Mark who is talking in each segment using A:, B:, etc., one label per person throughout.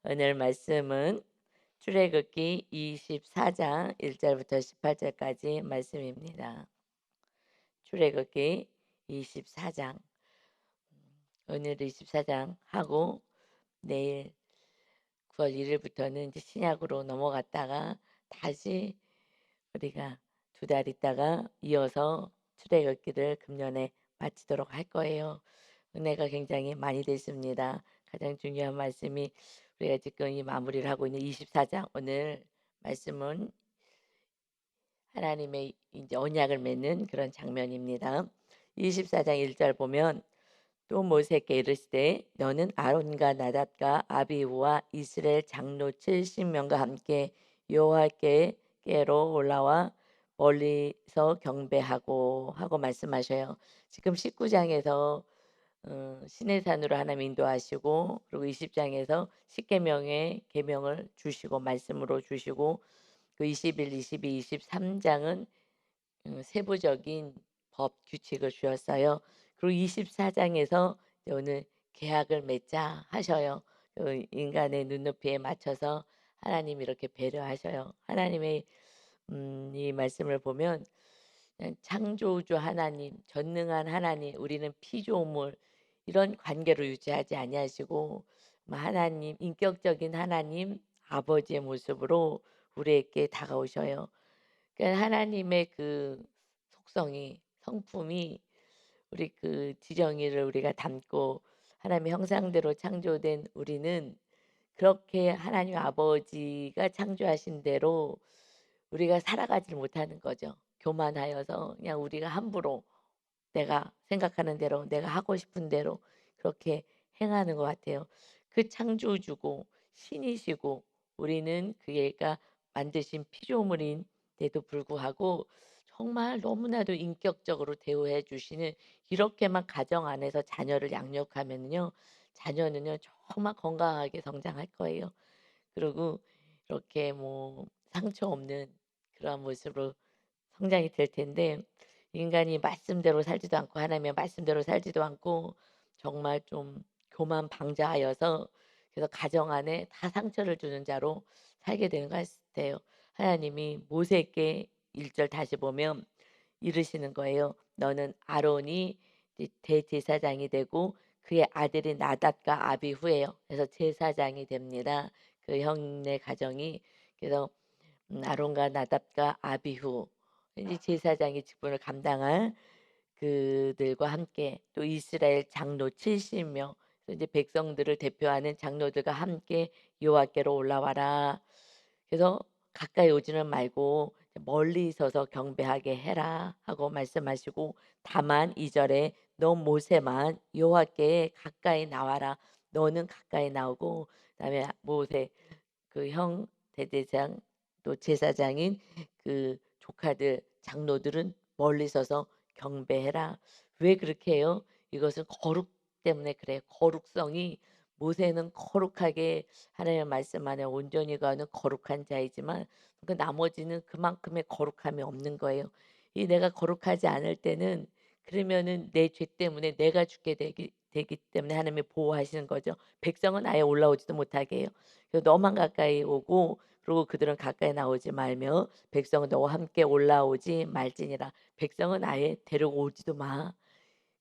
A: 오늘 말씀은 출애굽기 24장 1절부터 18절까지 말씀입니다. 출애굽기 24장. 오늘 24장 하고 내일 9월 1일부터는 이제 신약으로 넘어갔다가 다시 우리가 두 달 있다가 이어서 출애굽기를 금년에 마치도록 할 거예요. 은혜가 굉장히 많이 됐습니다. 가장 중요한 말씀이 우리가 지금 이 마무리를 하고 있는 24장, 오늘 말씀은 하나님의 이제 언약을 맺는 그런 장면입니다. 24장 1절 보면, 또 모세께 이르시되 너는 아론과 나답과 아비후와 이스라엘 장로 70명과 함께 여호와께로 올라와 멀리서 경배하고 하고 말씀하셔요. 지금 19장에서 시내산으로 하나님 인도하시고, 그리고 20장에서 십계명의 계명을 주시고 말씀으로 주시고, 그 21, 22, 23장은 세부적인 법 규칙을 주었어요. 그리고 24장에서 오늘 계약을 맺자 하셔요. 인간의 눈높이에 맞춰서 하나님이 이렇게 배려하셔요. 하나님의 이 말씀을 보면 창조주 하나님, 전능한 하나님, 우리는 피조물, 이런 관계로 유지하지 아니하시고 하나님, 인격적인 하나님 아버지의 모습으로 우리에게 다가오셔요. 그러니까 하나님의 그 속성이, 성품이, 우리 그 지정의를 우리가 담고 하나님의 형상대로 창조된 우리는 그렇게 하나님 아버지가 창조하신 대로 우리가 살아가지를 못하는 거죠. 교만하여서 그냥 우리가 함부로 내가 생각하는 대로, 내가 하고 싶은 대로 그렇게 행하는 것 같아요. 그 창조주고 신이시고 우리는 그가 만드신 피조물인데도 불구하고 정말 너무나도 인격적으로 대우해 주시는, 이렇게만 가정 안에서 자녀를 양육하면요, 자녀는요 정말 건강하게 성장할 거예요. 그리고 이렇게 뭐 상처 없는 그런 모습으로 성장이 될 텐데, 인간이 말씀대로 살지도 않고 하나님의 말씀대로 살지도 않고 정말 좀 교만방자하여서, 그래서 가정 안에 다 상처를 주는 자로 살게 되는 것 같아요. 하나님이 모세에게 1절 다시 보면 이르시는 거예요. 너는 아론이 이제 대제사장이 되고 그의 아들이 나답과 아비후예요. 그래서 제사장이 됩니다. 그 형네 가정이. 그래서 아론과 나답과 아비후, 이제 제사장의 직분을 감당할 그들과 함께, 또 이스라엘 장로 70명, 그래서 이제 백성들을 대표하는 장로들과 함께 여호와께로 올라와라. 그래서 가까이 오지는 말고 멀리 서서 경배하게 해라 하고 말씀하시고, 다만 2절에 너 모세만 여호와께 가까이 나와라. 너는 가까이 나오고, 그다음에 모세 그 형 대제사장 또 제사장인 그 조카들 장로들은 멀리 서서 경배해라. 왜 그렇게 해요? 이것은 거룩 때문에 그래요. 거룩성이, 모세는 거룩하게 하나님의 말씀 안에 온전히 거하는 거룩한 자이지만 그 나머지는 그만큼의 거룩함이 없는 거예요. 이 내가 거룩하지 않을 때는, 그러면은 내 죄 때문에 내가 죽게 되기 때문에 하나님이 보호하시는 거죠. 백성은 아예 올라오지도 못하게 해요. 그래서 너만 가까이 오고, 그리고 그들은 가까이 나오지 말며 백성은 너와 함께 올라오지 말지니라. 백성은 아예 데려오지도 마.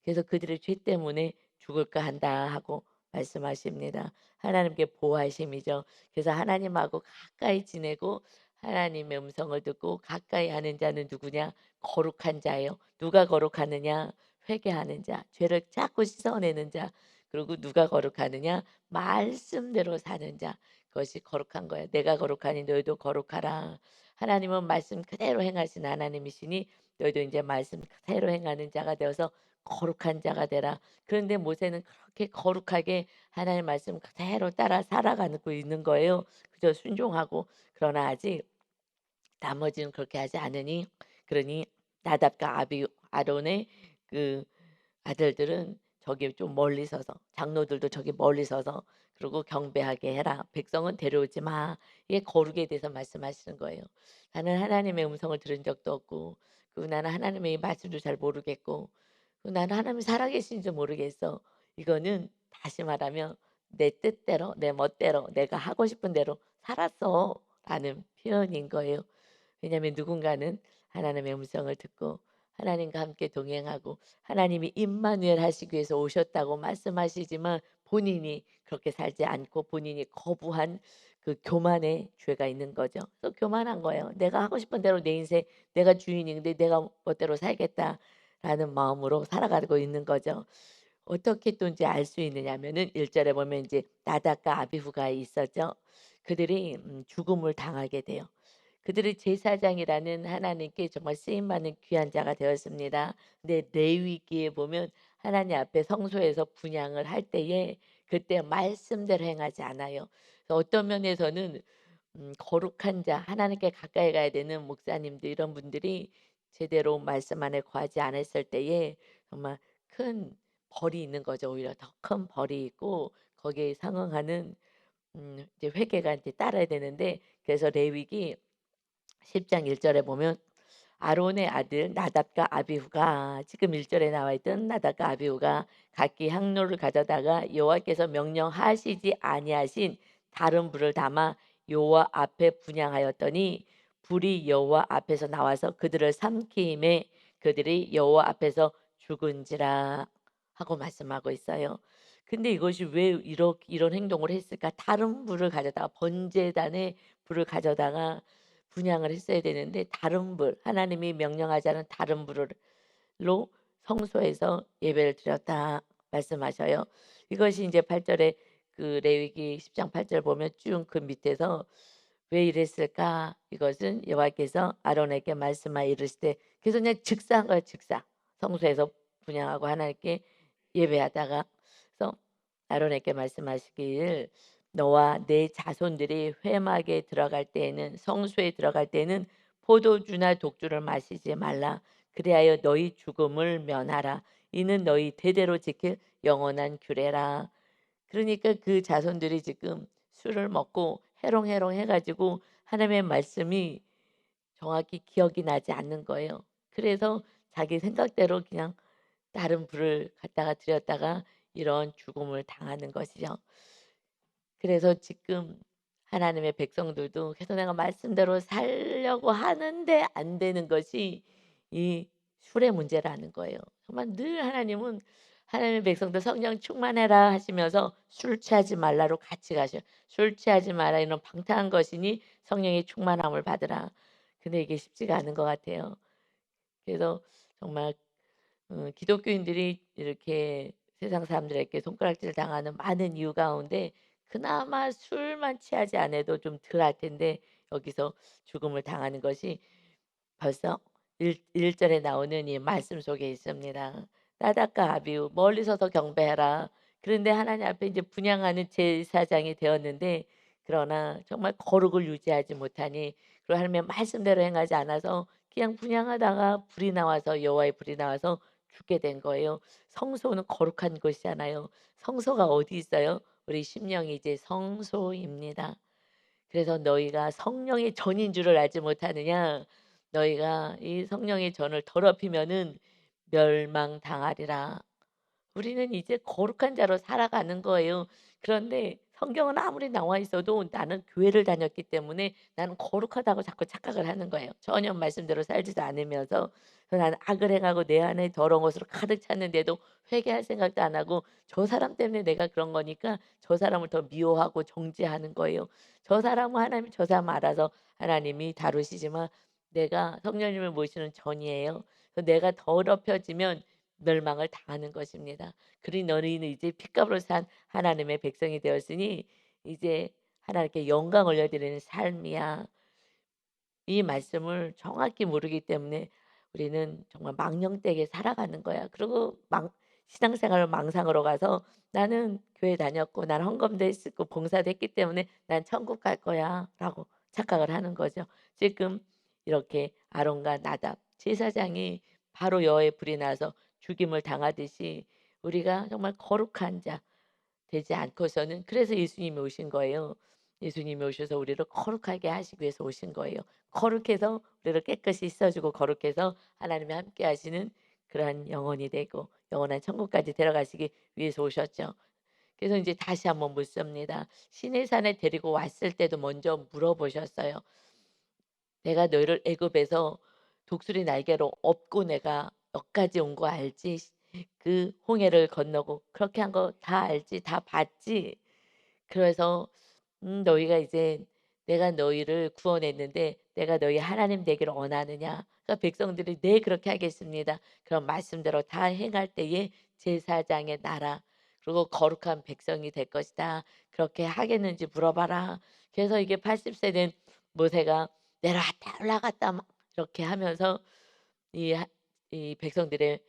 A: 그래서 그들의 죄 때문에 죽을까 한다 하고 말씀하십니다. 하나님께 보호하심이죠. 그래서 하나님하고 가까이 지내고 하나님의 음성을 듣고 가까이 하는 자는 누구냐? 거룩한 자예요. 누가 거룩하느냐? 회개하는 자, 죄를 자꾸 씻어내는 자. 그리고 누가 거룩하느냐? 말씀대로 사는 자. 그것이 거룩한 거예요. 내가 거룩하니 너희도 거룩하라. 하나님은 말씀 그대로 행하신 하나님이시니 너희도 이제 말씀 그대로 행하는 자가 되어서 거룩한 자가 되라. 그런데 모세는 그렇게 거룩하게 하나님의 말씀 그대로 따라 살아가고 있는 거예요. 그저 순종하고. 그러나 아직 나머지는 그렇게 하지 않으니, 그러니 나답과 아론의 그 아들들은 저기 좀 멀리 서서, 장로들도 저기 멀리 서서, 그리고 경배하게 해라. 백성은 데려오지 마. 이게 거룩에 대해서 말씀하시는 거예요. 나는 하나님의 음성을 들은 적도 없고, 그리고 나는 하나님의 말씀도 잘 모르겠고, 그리고 나는 하나님이 살아계신지 모르겠어. 이거는 다시 말하면 내 뜻대로 내 멋대로 내가 하고 싶은 대로 살았어라는 표현인 거예요. 왜냐하면 누군가는 하나님의 음성을 듣고 하나님과 함께 동행하고 하나님이 임마누엘 하시기 위해서 오셨다고 말씀하시지만 본인이 그렇게 살지 않고 본인이 거부한 그 교만의 죄가 있는 거죠. 그래서 교만한 거예요. 내가 하고 싶은 대로 내 인생 내가 주인인데 내가 멋대로 살겠다라는 마음으로 살아가고 있는 거죠. 어떻게 또 인제 알 수 있느냐면은 1 절에 보면 인제 나답과 아비후가 있었죠. 그들이 죽음을 당하게 돼요. 그들이 제사장이라는 하나님께 정말 쓰임 받는 귀한 자가 되었습니다. 근데 레위기에 보면 하나님 앞에 성소에서 분향을 할 때에 그때 말씀대로 행하지 않아요. 그래서 어떤 면에서는 거룩한 자 하나님께 가까이 가야 되는 목사님들 이런 분들이 제대로 말씀 안에 거하지 않았을 때에 정말 큰 벌이 있는 거죠. 오히려 더 큰 벌이 있고 거기에 상응하는 이제 회개가 이제 따라야 되는데 그래서 레위기 10장 1 절에 보면 아론의 아들 나답과 아비후가 지금 1 절에 나와 있던 나답과 아비후가 각기 향로를 가져다가 여호와께서 명령하시지 아니하신 다른 불을 담아 여호와 앞에 분향하였더니 불이 여호와 앞에서 나와서 그들을 삼키임에 그들이 여호와 앞에서 죽은지라 하고 말씀하고 있어요. 근데 이것이 왜 이런 행동을 했을까? 다른 불을 가져다가 번제단에 불을 가져다가 분향을 했어야 되는데 다른 불 하나님이 명령하지 않은 다른 불로 성소에서 예배를 드렸다 말씀하셔요. 이것이 이제 8 절에 그 레위기 10장 8절 보면 쭉 그 밑에서 "왜 이랬을까?" 이것은 여호와께서 아론에게 말씀하여 이르시되 그래서 그냥 즉사한 거예요 즉사. 성소에서 분향하고 하나님께 예배하다가 그래서 아론에게 말씀하시길 "너와 내 자손들이 회막에 들어갈 때에는 성소에 들어갈 때에는 포도주나 독주를 마시지 말라. 그리하여 너희 죽음을 면하라. 이는 너희 대대로 지킬 영원한 규례라." 그러니까 그 자손들이 지금 술을 먹고 해롱해롱 해 가지고 하나님의 말씀이 정확히 기억이 나지 않는 거예요. 그래서 자기 생각대로 그냥 다른 불을 갖다가 들였다가 이런 죽음을 당하는 것이죠. 그래서 지금 하나님의 백성들도 계속 내가 말씀대로 살려고 하는데 안 되는 것이 이 술의 문제라는 거예요. 정말 늘 하나님은 하나님의 백성들 "성령 충만해라." 하시면서 "술 취하지 말라."로 같이 가셔요. "술 취하지 마라. 이는 방탕한 것이니 성령의 충만함을 받으라." 근데 이게 쉽지가 않은 것 같아요. 그래서 정말 기독교인들이 이렇게 세상 사람들에게 손가락질 당하는 많은 이유 가운데 그나마 술만 취하지 않아도 좀 덜할 텐데 여기서 죽음을 당하는 것이 벌써 1 절에 나오는 이 말씀 속에 있습니다. 나답과 아비후 멀리 서서 경배해라. 그런데 하나님 앞에 이제 분향하는 제사장이 되었는데 그러나 정말 거룩을 유지하지 못하니 그리고 하나님의 말씀대로 행하지 않아서 그냥 분향하다가 불이 나와서 여호와의 불이 나와서 죽게 된 거예요. 성소는 거룩한 곳이잖아요. 성소가 어디 있어요? 우리 심령이 이제 성소입니다. 그래서 "너희가 성령의 전인 줄을 알지 못하느냐? 너희가 이 성령의 전을 더럽히면은 멸망당하리라." 우리는 이제 거룩한 자로 살아가는 거예요. 그런데 성경은 아무리 나와 있어도 나는 교회를 다녔기 때문에 나는 거룩하다고 자꾸 착각을 하는 거예요. 전혀 말씀대로 살지도 않으면서 그래서 나는 악을 행하고 내 안에 더러운 것으로 가득 찼는데도 회개할 생각도 안 하고 저 사람 때문에 내가 그런 거니까 저 사람을 더 미워하고 정죄하는 거예요. 저 사람은 하나님 저 사람 알아서 하나님이 다루시지만 내가 성령님을 모시는 전이에요. 그래서 내가 더럽혀지면 멸망을 당하는 것입니다. 그러니 너희는 이제 피값으로 산 하나님의 백성이 되었으니 이제 하나님께 영광 올려드리는 삶이야. 이 말씀을 정확히 모르기 때문에 우리는 정말 망령되게 살아가는 거야. 그리고 신앙생활을 망상으로 가서 '나는 교회 다녔고 난 헌금도 했고 봉사도 했기 때문에 난 천국 갈 거야.'라고 착각을 하는 거죠. 지금 이렇게 아론과 나답 제사장이 바로 여호와의 불이 나서 죽임을 당하듯이 우리가 정말 거룩한 자 되지 않고서는 그래서 예수님이 오신 거예요. 예수님이 오셔서 우리를 거룩하게 하시기 위해서 오신 거예요. 거룩해서 우리를 깨끗이 씻어 주고 거룩해서 하나님이 함께 하시는 그러한 영혼이 되고 영원한 천국까지 데려가시기 위해서 오셨죠. 그래서 이제 다시 한번 묻습니다. 시내산에 데리고 왔을 때도 먼저 물어보셨어요. "내가 너희를 애굽에서 독수리 날개로 업고 내가 여기까지 온 거 알지? 그 홍해를 건너고 그렇게 한 거 다 알지? 다 봤지? 그래서 너희가 이제 내가 너희를 구원했는데 내가 너희 하나님 되기를 원하느냐?" 그러니까 백성들이 "네 그렇게 하겠습니다." 그런 말씀대로 다 행할 때에 제사장의 나라 그리고 거룩한 백성이 될 것이다. "그렇게 하겠는지 물어봐라." 그래서 이게 80세 된 모세가 내려왔다 올라갔다 막 이렇게 하면서 이 하 이 백성들의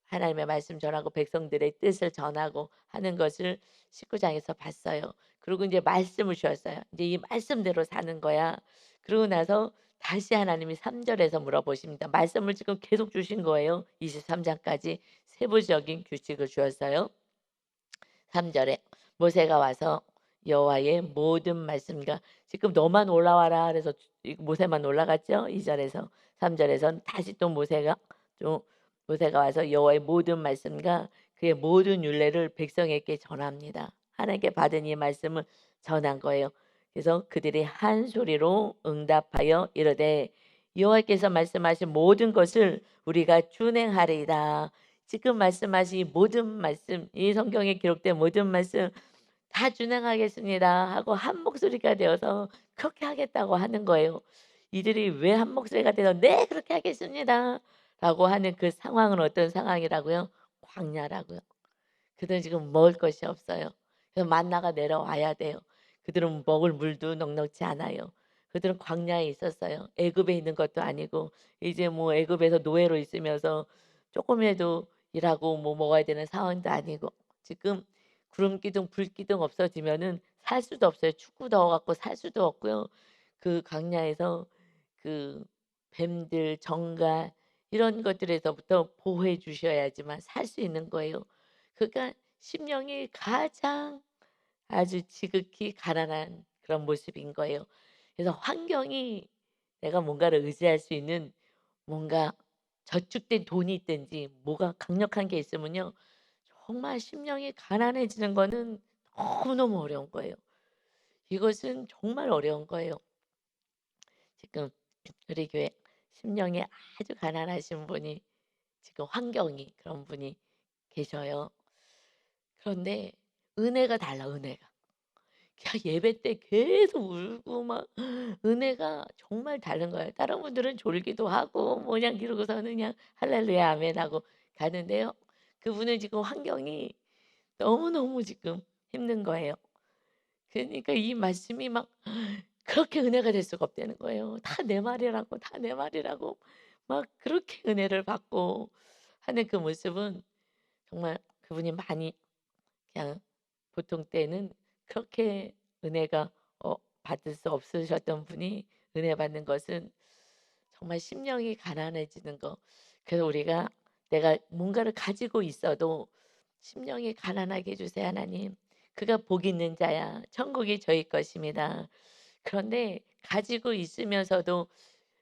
A: 하나님의 말씀 전하고 백성들의 뜻을 전하고 하는 것을 19장 장에서 봤어요. 그리고 인제 말씀을 주셨어요. 인제 "이 말씀대로 사는 거야." 그러고 나서 다시 하나님이 3 절에서 물어보십니다. 말씀을 지금 계속 주신 거예요. 23장 장까지 세부적인 규칙을 주었어요. 3 절에 모세가 와서 여호와의 모든 말씀과 지금 "너만 올라와라." 그래서 이 모세만 올라갔죠. 2 절에서 3 절에선 다시 또 모세가 와서 여호와의 모든 말씀과 그의 모든 율례를 백성에게 전합니다. 하나님께 받은 이 말씀을 전한 거예요. 그래서 그들이 한 소리로 응답하여 이르되 "여호와께서 말씀하신 모든 것을 우리가 준행하리이다." 지금 말씀하신 이 모든 말씀, 이 성경에 기록된 모든 말씀 다 준행하겠습니다 하고 한 목소리가 되어서 그렇게 하겠다고 하는 거예요. 이들이 왜 한 목소리가 되어 "네 그렇게 하겠습니다." 라고 하는 그 상황은 어떤 상황이라고요? 광야라고요. 그들은 지금 먹을 것이 없어요. 그래서 만나가 내려와야 돼요. 그들은 먹을 물도 넉넉지 않아요. 그들은 광야에 있었어요. 애굽에 있는 것도 아니고 이제 뭐 애굽에서 노예로 있으면서 쪼끔이라도 일하고 뭐 먹어야 되는 상황도 아니고 지금 구름 기둥 불 기둥 없어지면은 살 수도 없어요. 춥고 더워 갖고 살 수도 없고요. 그 광야에서 그 뱀들, 정갈 이런 것들에서부터 보호해 주셔야지만 살 수 있는 거예요. 그러니까 심령이 가장 아주 지극히 가난한 그런 모습인 거예요. 그래서 환경이 내가 뭔가를 의지할 수 있는 뭔가 저축된 돈이 있든지 뭐가 강력한 게 있으면요. 정말 심령이 가난해지는 거는 너무너무 어려운 거예요. 이것은 정말 어려운 거예요. 지금 우리 교회 심령이 아주 가난하신 분이 지금 환경이 그런 분이 계셔요. 그런데 은혜가 달라 은혜가. 그냥 예배 때 계속 울고 막 은혜가 정말 다른 거예요. 다른 분들은 졸기도 하고 뭐 그냥 그러고서는 그냥 할렐루야 아멘 하고 가는데요. 그분은 지금 환경이 너무너무 지금 힘든 거예요. 그러니까 이 말씀이 막 그렇게 은혜가 될 수가 없다는 거예요. 다 내 말이라고, 다 내 말이라고 막 그렇게 은혜를 받고 하는 그 모습은 정말 그분이 많이 그냥 보통 때는 그렇게 은혜가 받을 수 없으셨던 분이 은혜 받는 것은 정말 심령이 가난해지는 거. 그래서 우리가 내가 뭔가를 가지고 있어도 심령이 가난하게 해 주세요 하나님. 그가 복 있는 자야. 천국이 저희 것입니다. 그런데 가지고 있으면서도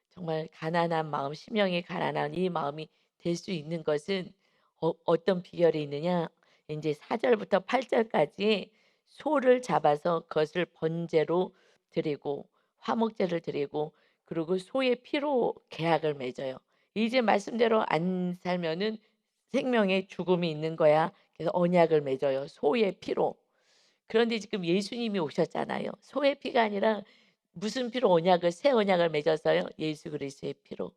A: 정말 가난한 마음, 심령이 가난한 이 마음이 될 수 있는 것은 어떤 비결이 있느냐? 이제4 절부터 8 절까지 소를 잡아서 그것을 번제로 드리고 화목제를 드리고 그리고 소의 피로 계약을 맺어요. 이제 말씀대로 안 살면은 생명의 죽음이 있는 거야. 그래서 언약을 맺어요, 소의 피로. 그런데 지금 예수님이 오셨잖아요. 소의 피가 아니라 무슨 피로 언약을 새 언약을 맺었어요? 예수 그리스도의 피로.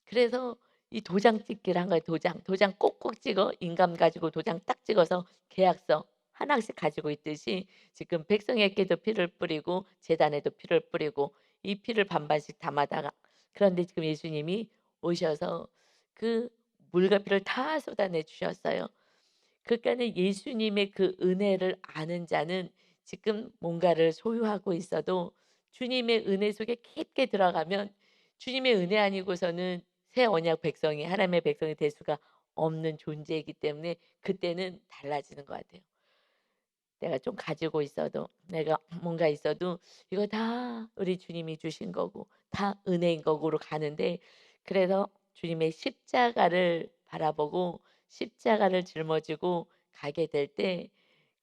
A: 그래서 이 도장 찍기를 한 거예요. 도장. 도장 꼭꼭 찍어 인감 가지고 도장 딱 찍어서 계약서 하나씩 가지고 있듯이 지금 백성에게도 피를 뿌리고 제단에도 피를 뿌리고 이 피를 반반씩 담아다가 그런데 지금 예수님이 오셔서 그 물과 피를 다 쏟아내 주셨어요. 그러니까는 예수님의 그 은혜를 아는 자는 지금 뭔가를 소유하고 있어도 주님의 은혜 속에 깊게 들어가면 주님의 은혜 아니고서는 새 언약 백성이 하나님의 백성이 될 수가 없는 존재이기 때문에 그때는 달라지는 것 같아요. 내가 좀 가지고 있어도 내가 뭔가 있어도 이거 다 우리 주님이 주신 거고 다 은혜인 거고로 가는데 그래서 주님의 십자가를 바라보고 십자가를 짊어지고 가게 될 때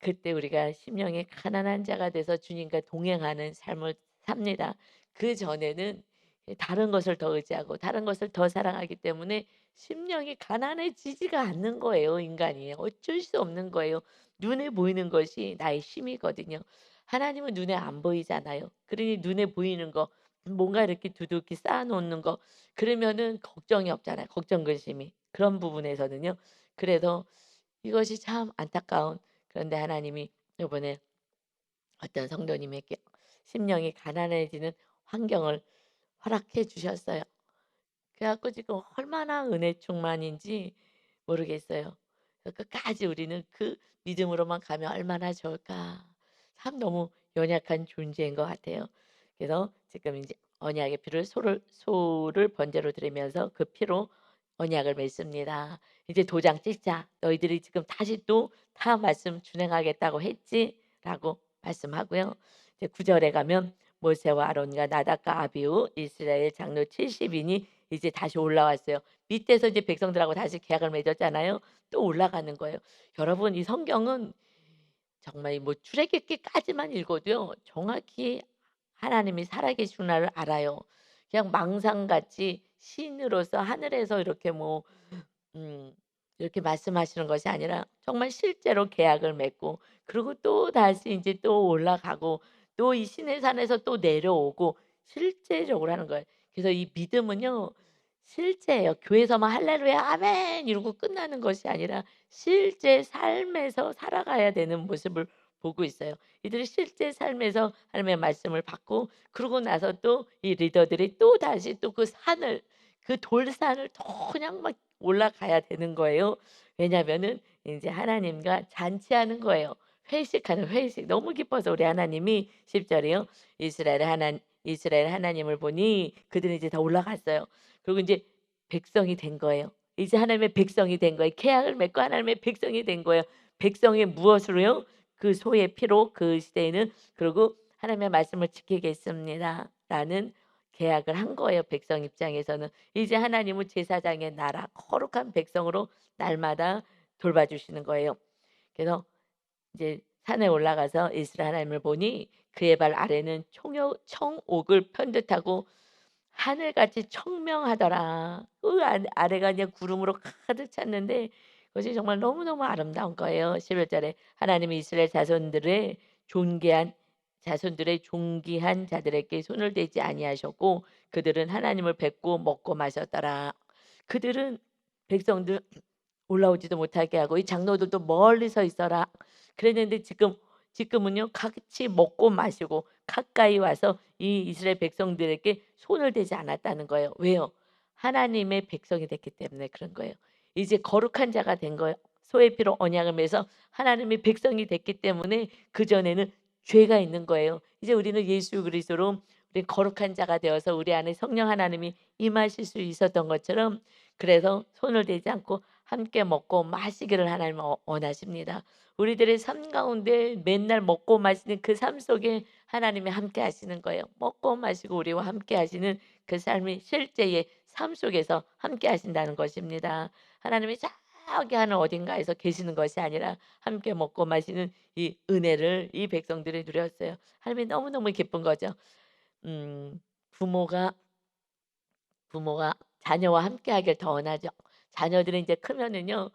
A: 그때 우리가 심령이 가난한 자가 돼서 주님과 동행하는 삶을 삽니다. 그전에는 다른 것을 더 의지하고 다른 것을 더 사랑하기 때문에 심령이 가난해지지가 않는 거예요, 인간이. 어쩔 수 없는 거예요. 눈에 보이는 것이 나의 힘이거든요. 하나님은 눈에 안 보이잖아요. 그러니 눈에 보이는 거 뭔가 이렇게 두둑히 쌓아 놓는 거 그러면은 걱정이 없잖아요. 걱정 근심이. 그런 부분에서는요. 그래서 이것이 참 안타까운 그런데 하나님이 요번에 어떤 성도님에게 심령이 가난해지는 환경을 허락해 주셨어요. 그래 갖고 지금 얼마나 은혜 충만인지 모르겠어요. 그래서 끝까지 우리는 그 믿음으로만 가면 얼마나 좋을까. 참 너무 연약한 존재인 것 같아요. 그래서 지금 이제 언약의 피를 소를 번제로 드리면서 그 피로 언약을 맺습니다. 이제 도장 찍자. 너희들이 지금 다시 또 다 말씀 준행하겠다고 했지라고 말씀하고요. 이제 9절에 가면 모세와 아론과 나답과 아비후 이스라엘 장로 70인이 이제 다시 올라왔어요. 밑에서 이제 백성들하고 다시 계약을 맺었잖아요. 또 올라가는 거예요. 여러분 이 성경은 정말 뭐 출애굽기까지만 읽어도요. 정확히 하나님이 살아계시구나를 알아요. 그냥 망상같이 신으로서 하늘에서 이렇게 뭐 음 이렇게 말씀하시는 것이 아니라 정말 실제로 계약을 맺고 그리고 또다시 인제 또 올라가고 또 이 시내산에서 또 내려오고 실제적으로 하는 거예요. 그래서 이 믿음은요 실제예요. 교회에서만 할렐루야 아멘 이러고 끝나는 것이 아니라 실제 삶에서 살아가야 되는 모습을 보고 있어요. 이들이 실제 삶에서 하나님의 말씀을 받고 그러고 나서 또 이 리더들이 또다시 또 그 산을 그 돌산을 더 그냥 막 올라가야 되는 거예요. 왜냐하면은 인제 하나님과 잔치하는 거예요. 회식하는 회식. 너무 기뻐서 우리 하나님이 10 절이요. 이스라엘 하나님을 보니 그들은 이제 다 올라갔어요. 그리고 인제 백성이 된 거예요. 이제 하나님의 백성이 된 거예요. 계약을 맺고 하나님의 백성이 된 거예요. 백성이 무엇으로요? 그 소의 피로 그 시대에는 그리고 하나님의 말씀을 지키겠습니다라는 계약을 한 거예요, 백성 입장에서는. 이제 하나님은 제사장의 나라 거룩한 백성으로 날마다 돌봐주시는 거예요. 그래서 이제 산에 올라가서 이스라엘 하나님을 보니 그의 발 아래는 청옥을 편듯하고 하늘같이 청명하더라. 그 아래가 그냥 구름으로 가득 찼는데 그것이 정말 너무너무 아름다운 거예요. 11 절에 하나님이 이스라엘 자손들의 존귀한 자들에게 손을 대지 아니하셨고 그들은 하나님을 뵙고 먹고 마셨더라. 그들은 백성들 올라오지도 못하게 하고 이 장로들도 멀리 서 있어라. 그랬는데 지금은요 같이 먹고 마시고 가까이 와서 이 이스라엘 백성들에게 손을 대지 않았다는 거예요. 왜요? 하나님의 백성이 됐기 때문에 그런 거예요. 이제 거룩한 자가 된 거예요. 소의 피로 언약을 맺어서 하나님의 백성이 됐기 때문에 그전에는 죄가 있는 거예요. 이제 우리는 예수 그리스도로 우리 거룩한 자가 되어서 우리 안에 성령 하나님이 임하실 수 있었던 것처럼 그래서 손을 대지 않고 함께 먹고 마시기를 하나님은 원하십니다. 우리들의 삶 가운데 맨날 먹고 마시는 그 삶 속에 하나님이 함께 하시는 거예요. 먹고 마시고 우리와 함께 하시는 그 삶이 실제의 삶 속에서 함께 하신다는 것입니다. 하나님이 저기 하늘 어딘가에서 계시는 것이 아니라 함께 먹고 마시는 이 은혜를 이 백성들이 누렸어요. 하나님이 너무너무 기쁜 거죠. 음 부모가 부모가 자녀와 함께 하길 더 원하죠. 자녀들은 이제 크면은요.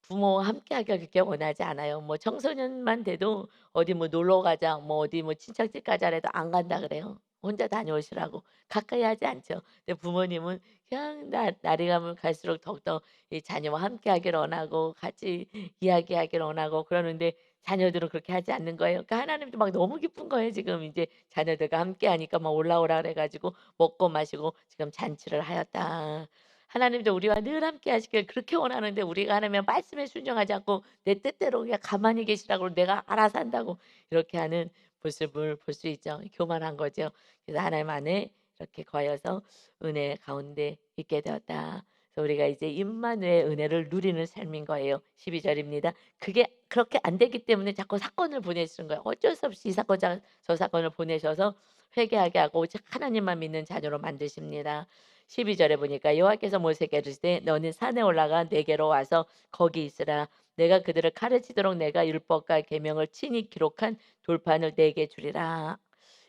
A: 부모와 함께 하길 그렇게 원하지 않아요. 뭐 청소년만 돼도 어디 뭐 놀러 가자 뭐 어디 뭐 친척집 가자 해도 안 간다 그래요. 혼자 다녀오시라고. 가까이 하지 않죠. 근데 부모님은 그냥 날이 가면 갈수록 더욱더 이 자녀와 함께 하기를 원하고 같이 이야기하기를 원하고 그러는데 자녀들은 그렇게 하지 않는 거예요. 그러니까 하나님도 막 너무 기쁜 거예요. 지금 이제 자녀들과 함께 하니까 막 올라오라 그래 가지고 먹고 마시고 지금 잔치를 하였다. 하나님도 우리와 늘 함께 하시길 그렇게 원하는데 우리가 하나님의 말씀에 순종하지 않고 내 뜻대로 그냥 가만히 계시라고 내가 알아서 한다고 이렇게 하는 모습을 볼 수 있죠. 교만한 거죠. 그래서 하나님 안에 이렇게 거여서 은혜 가운데 있게 되었다. 그래서 우리가 이제 임마누의 은혜를 누리는 삶인 거예요. 12 절입니다. 그게 그렇게 안 되기 때문에 자꾸 사건을 보내시는 거예요. 어쩔 수 없이 이 사건 저 사건을 보내셔서 회개하게 하고 오직 하나님만 믿는 자녀로 만드십니다. 12 절에 보니까 여호와께서 모세에게 이르시되 너는 산에 올라가 내게로 와서 거기 있으라. 내가 그들을 가르치도록 내가 율법과 계명을 친히 기록한 돌판을 내게 주리라.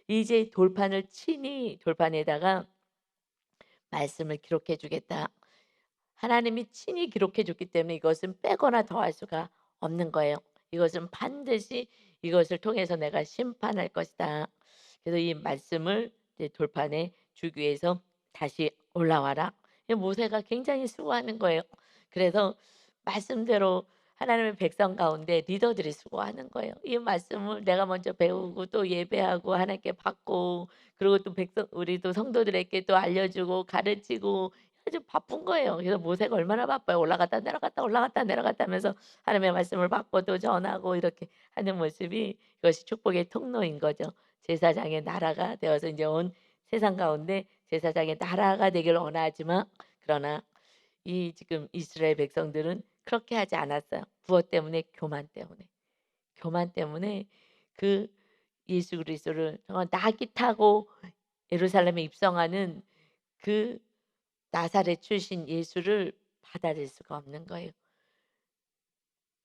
A: 이제 돌판을 친히 돌판에다가 말씀을 기록해 주겠다. 하나님이 친히 기록해 줬기 때문에 이것은 빼거나 더할 수가 없는 거예요. 이것은 반드시 이것을 통해서 내가 심판할 것이다. 그래서 이 말씀을 이제 돌판에 주기 위해서 다시 올라와라. 이 모세가 굉장히 수고하는 거예요. 그래서 말씀대로 하나님의 백성 가운데 리더들이 수고하는 거예요. 이 말씀을 내가 먼저 배우고 또 예배하고 하나님께 받고, 그리고 또 백성 우리 성도들에게 또 알려주고 가르치고 아주 바쁜 거예요. 그래서 모세가 얼마나 바빠요. 올라갔다 내려갔다 올라갔다 내려갔다 하면서 하나님의 말씀을 받고 또 전하고 이렇게 하는 모습이, 이것이 축복의 통로인 거죠. 제사장의 나라가 되어서 이제 온 세상 가운데 제사장의 나라가 되기를 원하지만, 그러나 이 지금 이스라엘 백성들은 그렇게 하지 않았어요. 무엇 때문에? 교만 때문에. 교만 때문에 그 예수 그리스도를 정말 낙이 타고 예루살렘에 입성하는 그 나사렛 출신 예수를 받아들일 수가 없는 거예요.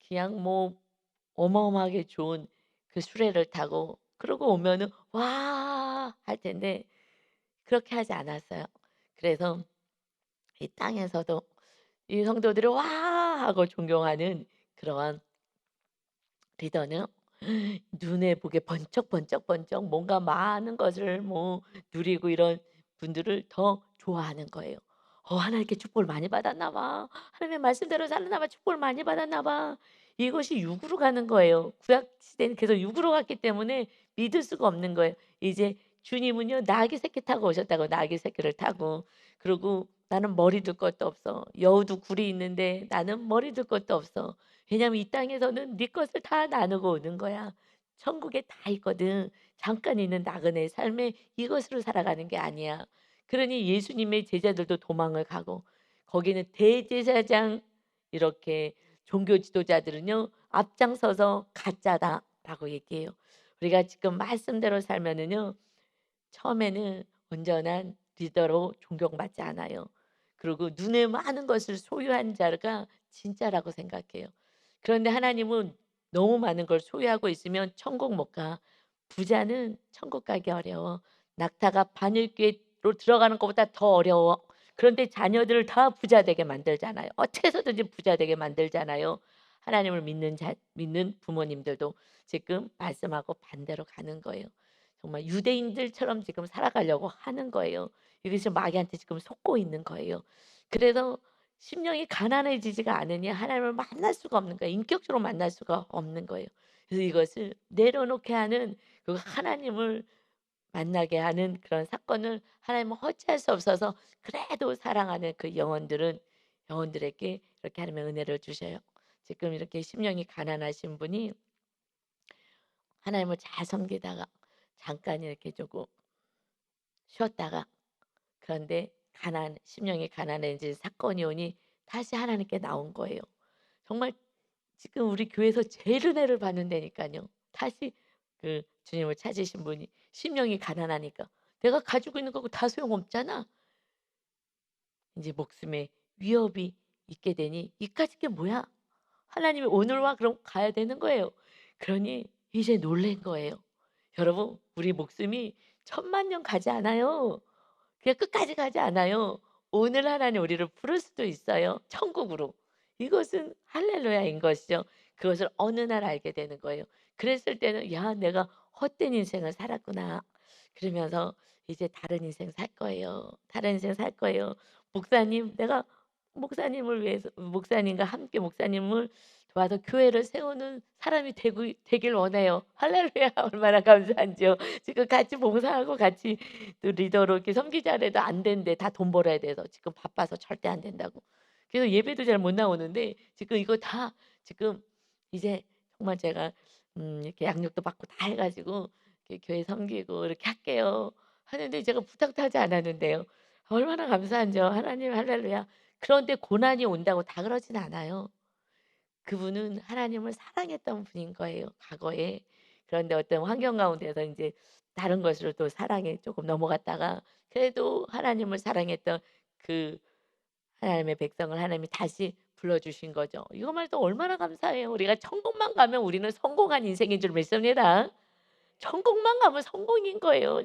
A: 그냥 뭐 어마어마하게 좋은 그 수레를 타고 그러고 오면은 "와." 할 텐데 그렇게 하지 않았어요. 그래서 이 땅에서도 이 성도들이 "와." 하고 존경하는 그러한 리더는 눈에 보게 번쩍번쩍번쩍 뭔가 많은 것을 뭐 누리고 이런 분들을 더 좋아하는 거예요. 하나님께 축복을 많이 받았나 봐. 하나님의 말씀대로 살았나 봐. 축복을 많이 받았나 봐. 이것이 육으로 가는 거예요. 구약 시대는 계속 육으로 갔기 때문에 믿을 수가 없는 거예요. 이제 주님은요, 나귀 새끼 타고 오셨다고, 나귀 새끼를 타고. 그리고 나는 머리 둘 것도 없어. 여우도 굴이 있는데 나는 머리 둘 것도 없어. 왜냐하면 이 땅에서는 네 것을 다 나누고 오는 거야. 천국에 다 있거든. 잠깐 있는 나그네의 삶에 이것으로 살아가는 게 아니야. 그러니 예수님의 제자들도 도망을 가고, 거기는 대제사장 이렇게 종교 지도자들은요, 앞장서서 가짜다라고 얘기해요. 우리가 지금 말씀대로 살면은요, 처음에는 온전한 리더로 존경받지 않아요. 그리고 눈에 많은 것을 소유한 자가 진짜라고 생각해요. 그런데 하나님은 너무 많은 걸 소유하고 있으면 천국 못 가. 부자는 천국 가기 어려워. 낙타가 바늘귀로 들어가는 것보다 더 어려워. 그런데 자녀들을 다 부자 되게 만들잖아요. 어떻게 해서든지 부자 되게 만들잖아요. 하나님을 믿는 부모님들도 지금 말씀하고 반대로 가는 거예요. 정말 유대인들처럼 지금 살아가려고 하는 거예요. 이것이 마귀한테 지금 속고 있는 거예요. 그래서 심령이 가난해지지가 않으니 하나님을 만날 수가 없는 거예요. 인격적으로 만날 수가 없는 거예요. 그래서 이것을 내려놓게 하는, 그 하나님을 만나게 하는 그런 사건을 하나님은 어찌할 수 없어서 그래도 사랑하는 그 영혼들에게 이렇게 하나님의 은혜를 주셔요. 지금 이렇게 심령이 가난하신 분이 하나님을 잘 섬기다가 잠깐 이렇게 조금 쉬었다가, 그런데 심령이 가난해진 사건이 오니 다시 하나님께 나온 거예요. 정말 지금 우리 교회에서 제일 은혜를 받는다니까요. 다시 그 주님을 찾으신 분이 심령이 가난하니까 "내가 가지고 있는 거고 다 소용없잖아." 이제 목숨에 위협이 있게 되니 "이까짓 게 뭐야? 하나님이 오늘 와." 그럼 가야 되는 거예요. 그러니 이제 놀란 거예요. 여러분, 우리 목숨이 천만 년 가지 않아요. 그냥 끝까지 가지 않아요. 오늘 하나님 우리를 부를 수도 있어요, 천국으로. 이것은 할렐루야인 것이죠. 그것을 어느 날 알게 되는 거예요. 그랬을 때는 '야, 내가 헛된 인생을 살았구나.' 그러면서 이제 다른 인생 살 거예요. 다른 인생 살 거예요. 내가 목사님을 위해서 목사님과 함께 목사님을 도와서 교회를 세우는 사람이 되길 원해요. 할렐루야. 얼마나 감사한지요. 지금 같이 봉사하고 같이 또 리더로 이렇게 섬기자 해도 안 된대. 다 돈 벌어야 돼서 지금 바빠서 절대 안 된다고. 그래서 예배도 잘 못 나오는데 지금 이거 다 지금 이제 정말 제가 이렇게 양육도 받고 다 해 가지고 이렇게 교회 섬기고 이렇게 할게요 하는데, 제가 부탁도 하지 않았는데요. 얼마나 감사한지요. 하나님 할렐루야. 그런데 고난이 온다고 다 그러진 않아요. 그분은 하나님을 사랑했던 분인 거예요, 과거에. 그런데 어떤 환경 가운데서 인제 다른 것으로 또 사랑에 쪼끔 넘어갔다가 그래도 하나님을 사랑했던 그 하나님의 백성을 하나님이 다시 불러주신 거죠. 이것만 해도 얼마나 감사해요. 우리가 천국만 가면 우리는 성공한 인생인 줄 믿습니다. 천국만 가면 성공인 거예요.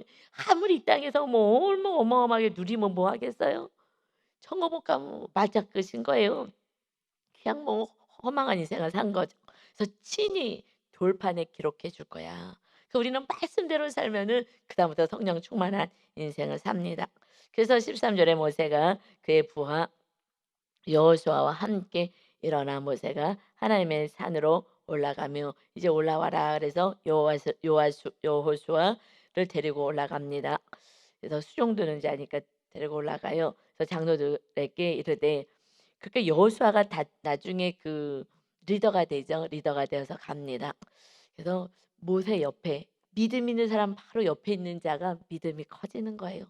A: 아무리 이 땅에서 뭐 얼마 어마어마하게 누리면 뭐 하겠어요. 천국 못 가면 말짝 끝인 거예요. 그냥 뭐 허망한 인생을 산 거죠. 그래서 친히 돌판에 기록해 줄 거야. 그래서 우리는 말씀대로 살면은 그다음부터 성령 충만한 인생을 삽니다. 그래서 13 절에 모세가 그의 부하 여호수아와 함께 일어나 모세가 하나님의 산으로 올라가며 이제 올라와라 그래서 여호수아를 데리고 올라갑니다. 그래서 수종드는 자니까 데리고 올라가요. 그래서 장로들에게 이르되 그렇게 여호수아가 다 나중에 그 리더가 되죠. 리더가 되어서 갑니다. 그래서 모세 옆에 믿음 있는 사람 바로 옆에 있는 자가 믿음이 커지는 거예요.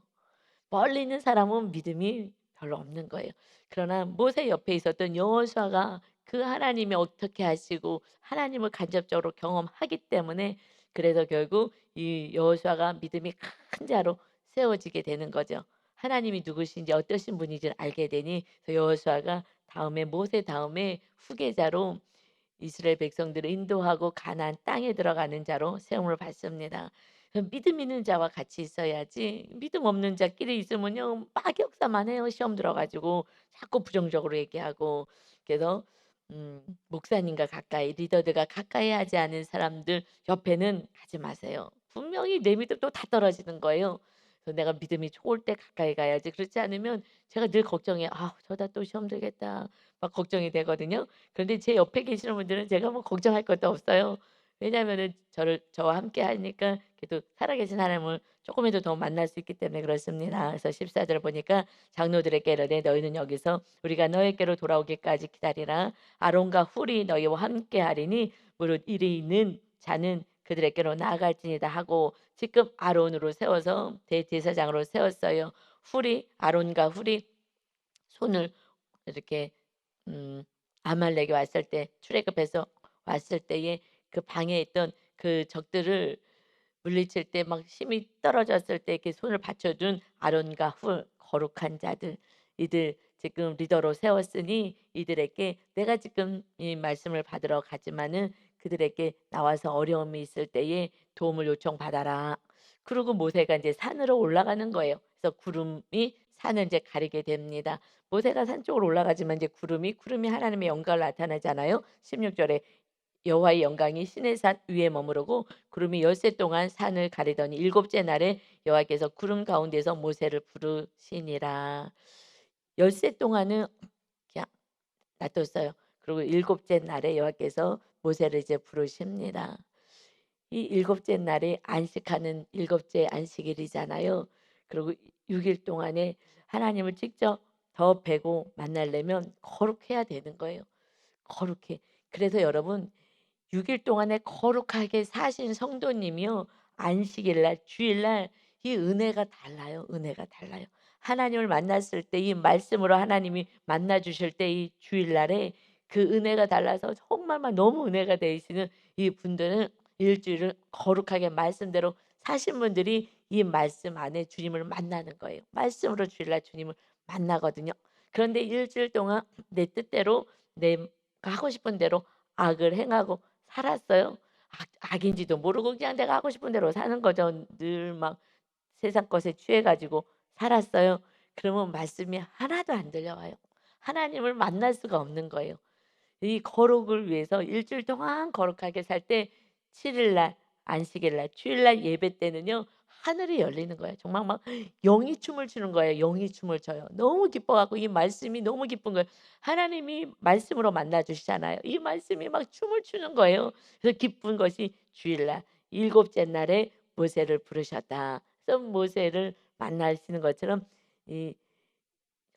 A: 멀리 있는 사람은 믿음이 별로 없는 거예요. 그러나 모세 옆에 있었던 여호수아가 그 하나님이 어떻게 하시고 하나님을 간접적으로 경험하기 때문에 그래서 결국 이 여호수아가 믿음이 큰 자로 세워지게 되는 거죠. 하나님이 누구신지 어떠신 분인지를 알게 되니 여호수아가 다음에 모세 다음에 후계자로 이스라엘 백성들을 인도하고 가나안 땅에 들어가는 자로 세움을 받습니다. 믿음 있는 자와 같이 있어야지 믿음 없는 자끼리 있으면요 막역사만 해요. 시험 들어가지고 자꾸 부정적으로 얘기하고 그래서 목사님과 가까이 리더들과 가까이 하지 않은 사람들 옆에는 가지 마세요. 분명히 내 믿음도 다 떨어지는 거예요. 그래서 내가 믿음이 좋을 때 가까이 가야지 그렇지 않으면 제가 늘 걱정해요. '아 저다 또 시험 들겠다.' 막 걱정이 되거든요. 그런데 제 옆에 계시는 분들은 제가 뭐 걱정할 것도 없어요. 왜냐하면은 저와 함께 하니까 그래도 살아계신 하나님을 쪼끔이라도 더 만날 수 있기 때문에 그렇습니다. 그래서 14 절을 보니까 장로들에게 이르되 너희는 여기서 우리가 너희에게로 돌아오기까지 기다리라. 아론과 훌이 너희와 함께 하리니 무릇 이리 있는 자는 그들에게로 나아갈지니다 하고 지금 아론으로 세워서 대제사장으로 세웠어요. 훌이 아론과 훌이 손을 이렇게 아말렉이 왔을 때 출애굽해서 왔을 때에 그 방에 있던 그 적들을 물리칠 때 막 힘이 떨어졌을 때 이렇게 손을 받쳐준 아론과 훌 거룩한 자들 이들 지금 리더로 세웠으니 이들에게 내가 지금 이 말씀을 받으러 가지만은 그들에게 나와서 어려움이 있을 때에 도움을 요청받아라. 그리고 모세가 이제 산으로 올라가는 거예요. 그래서 구름이 산을 이제 가리게 됩니다. 모세가 산 쪽으로 올라가지만 이제 구름이 하나님의 영광을 나타내잖아요. 16 절에 여호와의 영광이 시내 산 위에 머무르고 구름이 엿새 동안 산을 가리더니 일곱째 날에 여호와께서 구름 가운데서 모세를 부르시니라. 엿새 동안은 그냥 놔뒀어요. 그리고 일곱째 날에 여호와께서 모세를 이제 부르십니다. 이 일곱째 날에 안식하는 일곱째 안식일이잖아요. 그리고 6일 동안에 하나님을 직접 더 뵈고 만나려면 거룩해야 되는 거예요. 거룩해. 그래서 여러분 6일 동안에 거룩하게 사신 성도님이요. 안식일 날 주일 날 이 은혜가 달라요. 은혜가 달라요. 하나님을 만났을 때 이 말씀으로 하나님이 만나 주실 때 이 주일 날에 그 은혜가 달라서 정말만 너무 은혜가 되시는 이 분들은 일주일을 거룩하게 말씀대로 사신 분들이 이 말씀 안에 주님을 만나는 거예요. 말씀으로 주일 날 주님을 만나거든요. 그런데 일주일 동안 내 뜻대로 내가 하고 싶은 대로 악을 행하고 살았어요. 악인지도 모르고 그냥 내가 하고 싶은 대로 사는 거죠. 늘 막 세상 것에 취해 가지고 살았어요. 그러면 말씀이 하나도 안 들려와요. 하나님을 만날 수가 없는 거예요. 이 거룩을 위해서 일주일 동안 거룩하게 살 때 7일 날 안식일 날 주일 날 예배 때는요. 하늘이 열리는 거예요. 정말 막 영이 춤을 추는 거예요. 영이 춤을 춰요. 너무 기뻐 갖고 이 말씀이 너무 기쁜 거예요. 하나님이 말씀으로 만나 주시잖아요. 이 말씀이 막 춤을 추는 거예요. 그래서 기쁜 것이 주일 날 일곱째 날에 모세를 부르셨다. 그래서 모세를 만나시는 것처럼 이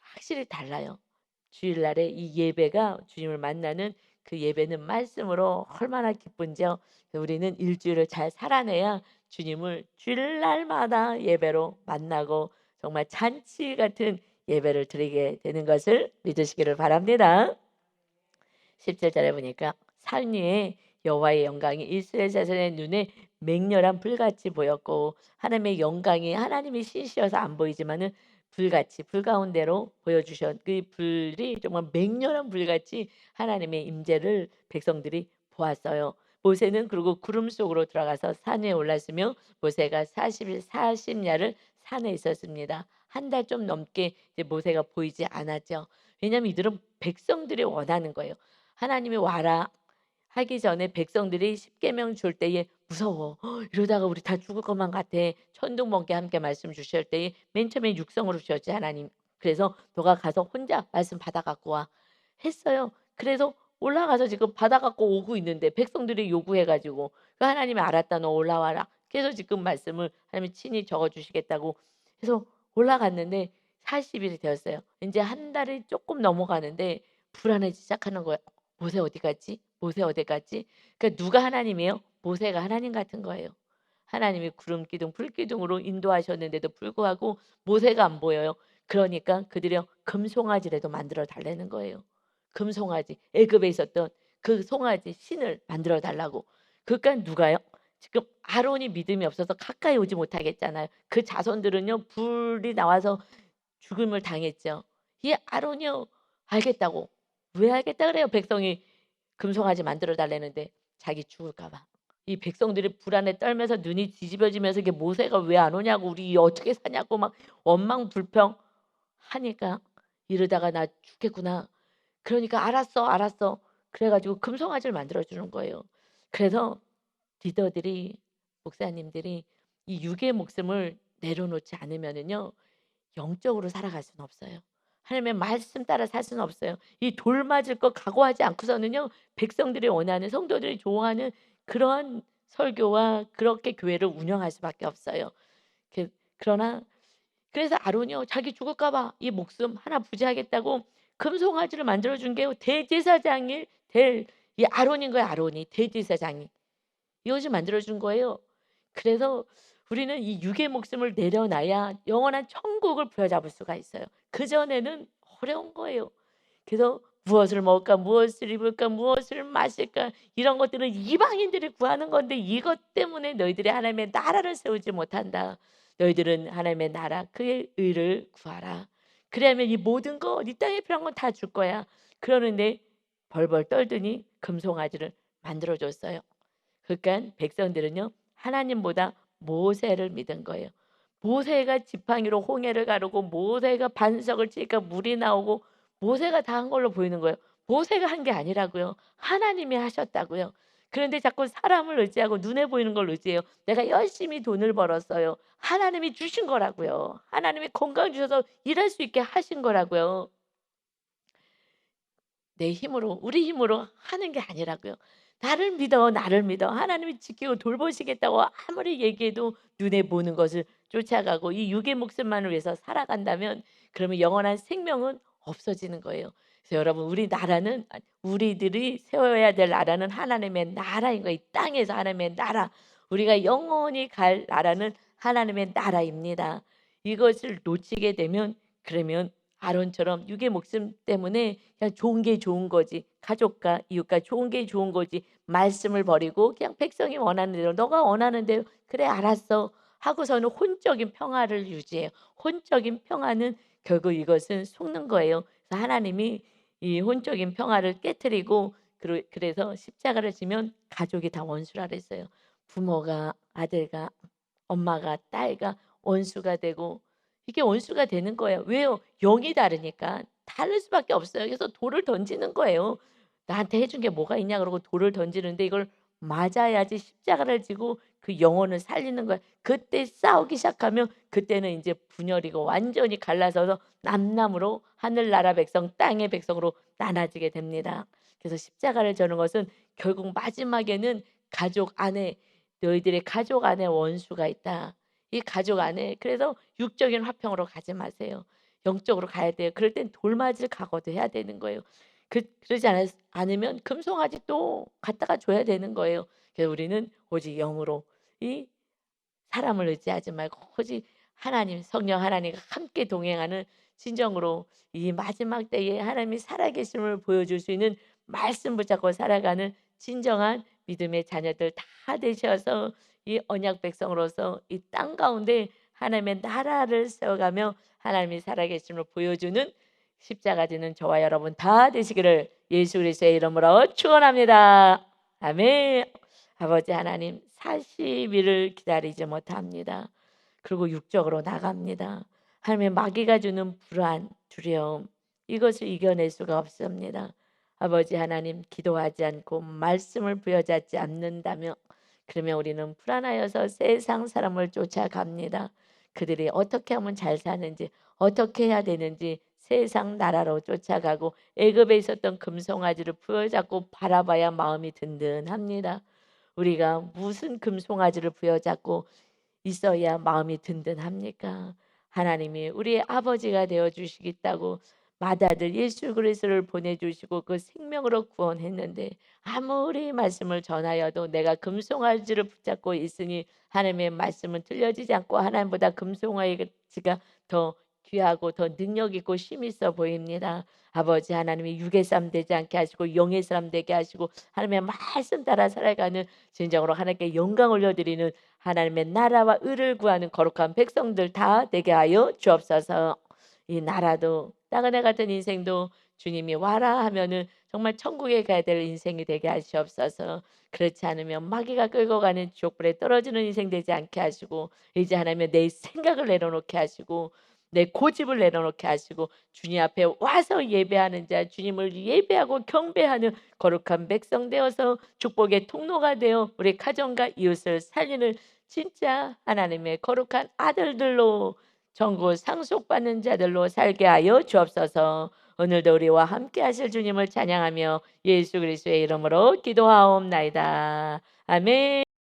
A: 확실히 달라요. 주일날에 이 예배가 주님을 만나는 그 예배는 말씀으로 얼마나 기쁜지요. 우리는 일주일을 잘 살아내야 주님을 주일날마다 예배로 만나고 정말 잔치 같은 예배를 드리게 되는 것을 믿으시기를 바랍니다. 17절에 보니까 산 위에 여호와의 영광이 이스라엘 자손의 눈에 맹렬한 불같이 보였고 하나님의 영광이 하나님이 신이셔서 안 보이지만은 불같이 불 가운데로 보여주셨 그 불이 정말 맹렬한 불같이 하나님의 임재를 백성들이 보았어요. 모세는 그리고 구름 속으로 들어가서 산 위에 올랐으며 모세가 40일 40야를 산에 있었습니다. 한 달 좀 넘게 이제 모세가 보이지 않았죠. 왜냐하면 이들은 백성들이 원하는 거예요. 하나님이 와라 하기 전에 백성들이 십계명 줄 때에 무서워. 이러다가 우리 다 죽을 것만 같아. 천둥번개 함께 말씀 주실 때에 맨 처음에 육성으로 주셨지 하나님. 그래서 너가 가서 혼자 말씀 받아 갖고 와 했어요. 그래서 올라가서 지금 받아 갖고 오고 있는데 백성들이 요구해 가지고 그 하나님이 알았다 너 올라와라. 그래서 지금 말씀을 하나님이 친히 적어 주시겠다고 해서 올라갔는데 40 일이 되었어요. 인제 한 달이 쪼끔 넘어가는데 불안해지기 시작하는 거예요. '모세 어디 갔지? 모세 어디 갔지?' 그러니까 누가 하나님이에요? 모세가 하나님 같은 거예요. 하나님이 구름 기둥 불 기둥으로 인도하셨는데도 불구하고 모세가 안 보여요. 그러니까 그들이 금송아지라도 만들어 달라는 거예요. 금송아지. 애굽에 있었던 그 송아지 신을 만들어 달라고. 그러니까 누가요? 지금 아론이 믿음이 없어서 가까이 오지 못하겠잖아요. 그 자손들은요 불이 나와서 죽음을 당했죠. 이 아론이요 알겠다고. 왜 알겠다 그래요? 백성이 금송아지 만들어 달라는데 자기 죽을까 봐. 이 백성들이 불안에 떨면서 눈이 뒤집어지면서 이게 모세가 왜 안 오냐고 우리 어떻게 사냐고 막 원망불평 하니까 이러다가 나 죽겠구나. 그러니까 알았어, 알았어. 그래 가지고 금송아지를 만들어 주는 거예요. 그래서 리더들이 목사님들이 이 육의 목숨을 내려놓지 않으면은요 영적으로 살아갈 수는 없어요. 하나님의 말씀 따라 살 수는 없어요. 이 돌 맞을 거 각오하지 않고서는요. 백성들이 원하는 성도들이 좋아하는 그러한 설교와 그렇게 교회를 운영할 수밖에 없어요. 그러나 그래서 아론이요. 자기 죽을까 봐 이 목숨 하나 부지하겠다고 금송아지를 만들어 준 게요. 대제사장이 될 이 아론인 거예요, 아론이. 대제사장이. 이것을 만들어 준 거예요. 그래서 우리는 이 육의 목숨을 내려놔야 영원한 천국을 부여잡을 수가 있어요. 그전에는 어려운 거예요. 그래서 무엇을 먹을까, 무엇을 입을까, 무엇을 마실까 이런 것들은 이방인들이 구하는 건데 이것 때문에 너희들이 하나님의 나라를 세우지 못한다. 너희들은 하나님의 나라 그의 의를 구하라. 그래야면 이 모든 거 이 땅에 필요한 건 다 줄 거야. 그러는데 벌벌 떨더니 금송아지를 만들어 줬어요. 그러니까 백성들은요. 하나님보다 모세를 믿은 거예요. 모세가 지팡이로 홍해를 가르고 모세가 반석을 치니까 물이 나오고 모세가 다 한 걸로 보이는 거예요. 모세가 한 게 아니라고요. 하나님이 하셨다고요. 그런데 자꾸 사람을 의지하고 눈에 보이는 걸 의지해요. 내가 열심히 돈을 벌었어요. 하나님이 주신 거라고요. 하나님이 건강 주셔서 일할 수 있게 하신 거라고요. 내 힘으로 우리 힘으로 하는 게 아니라고요. 나를 믿어, 나를 믿어. 하나님이 지키고 돌보시겠다고 아무리 얘기해도 눈에 보는 것을 쫓아가고 이 육의 목숨만을 위해서 살아간다면 그러면 영원한 생명은 없어지는 거예요. 그래서 여러분 우리 나라는 우리들이 세워야 될 나라는 하나님의 나라인 거예요. 이 땅에서 하나님의 나라. 우리가 영원히 갈 나라는 하나님의 나라입니다. 이것을 놓치게 되면 그러면 아론처럼 육의 목숨 때문에 그냥 좋은 게 좋은 거지. 가족과 이웃과 좋은 게 좋은 거지. 말씀을 버리고 그냥 백성이 원하는 대로 너가 원하는 대로 그래 알았어 하고서는 혼적인 평화를 유지해요. 혼적인 평화는 결국 이것은 속는 거예요. 그래서 하나님이 이 혼적인 평화를 깨뜨리고 그래서 십자가를 지면 가족이 다 원수라 그랬어요. 부모가 아들과 엄마가 딸과 원수가 되고 이게 원수가 되는 거예요. 왜요? 영이 다르니까. 다를 수밖에 없어요. 그래서 돌을 던지는 거예요. "나한테 해준 게 뭐가 있냐?" 그러고 돌을 던지는데 이걸 맞아야지 십자가를 지고 그 영혼을 살리는 거야. 그때 싸우기 시작하면 그때는 인제 분열이고 완전히 갈라서서 남남으로 하늘나라 백성 땅의 백성으로 나눠지게 됩니다. 그래서 십자가를 저는 것은 결국 마지막에는 가족 안에 "너희들의 가족 안에 원수가 있다." 이 가족 안에 그래서 육적인 화평으로 가지 마세요. 영적으로 가야 돼요. 그럴 땐 돌맞을 각오도 해야 되는 거예요. 그러지 않으면 금송아지 또 갖다가 줘야 되는 거예요. 그래서 우리는 오직 영으로 이 사람을 의지하지 말고 오직 하나님 성령 하나님과 함께 동행하는 진정으로 이 마지막 때에 하나님이 살아계심을 보여줄 수 있는 말씀 붙잡고 살아가는 진정한 믿음의 자녀들 다 되셔서 이 언약 백성으로서 이 땅 가운데 하나님의 나라를 세워가며 하나님이 살아계심을 보여주는 십자가 지는 저와 여러분 다 되시기를 예수 그리스도의 이름으로 축원합니다. 아멘. 아버지 하나님 40일을 기다리지 못합니다. 그리고 육적으로 나갑니다. 하나님의 마귀가 주는 불안, 두려움 이것을 이겨낼 수가 없습니다. 아버지 하나님 기도하지 않고 말씀을 부여잡지 않는다면 그러면 우리는 불안하여서 세상 사람을 쫓아갑니다. 그들이 어떻게 하면 잘 사는지 어떻게 해야 되는지 세상 나라로 쫓아가고 애굽에 있었던 금송아지를 부여잡고 바라봐야 마음이 든든합니다. 우리가 무슨 금송아지를 부여잡고 있어야 마음이 든든합니까? 하나님이 우리의 아버지가 되어 주시겠다고 맏아들 예수 그리스도를 보내주시고 그 생명으로 구원했는데 아무리 말씀을 전하여도 내가 금송아지를 붙잡고 있으니 하나님의 말씀은 들려지지 않고 하나님보다 금송아지가 더 귀하고 더 능력 있고 힘 있어 보입니다. 아버지 하나님이 육의 사람 되지 않게 하시고 영의 사람 되게 하시고 하나님의 말씀 따라 살아가는 진정으로 하나님께 영광 올려드리는 하나님의 나라와 의를 구하는 거룩한 백성들 다 되게 하여 주옵소서. 이 나라도 땅은혜 같은 인생도 주님이 와라 하면은 정말 천국에 가야 될 인생이 되게 하시옵소서. 그렇지 않으면 마귀가 끌고 가는 지옥불에 떨어지는 인생 되지 않게 하시고 이제 하나님 내 생각을 내려놓게 하시고 내 고집을 내려놓게 하시고 주님 앞에 와서 예배하는 자 주님을 예배하고 경배하는 거룩한 백성 되어서 축복의 통로가 되어 우리 가정과 이웃을 살리는 진짜 하나님의 거룩한 아들들로 전국 상속받는 자들로 살게 하여 주옵소서. 오늘도 우리와 함께 하실 주님을 찬양하며 예수 그리스도의 이름으로 기도하옵나이다. 아멘.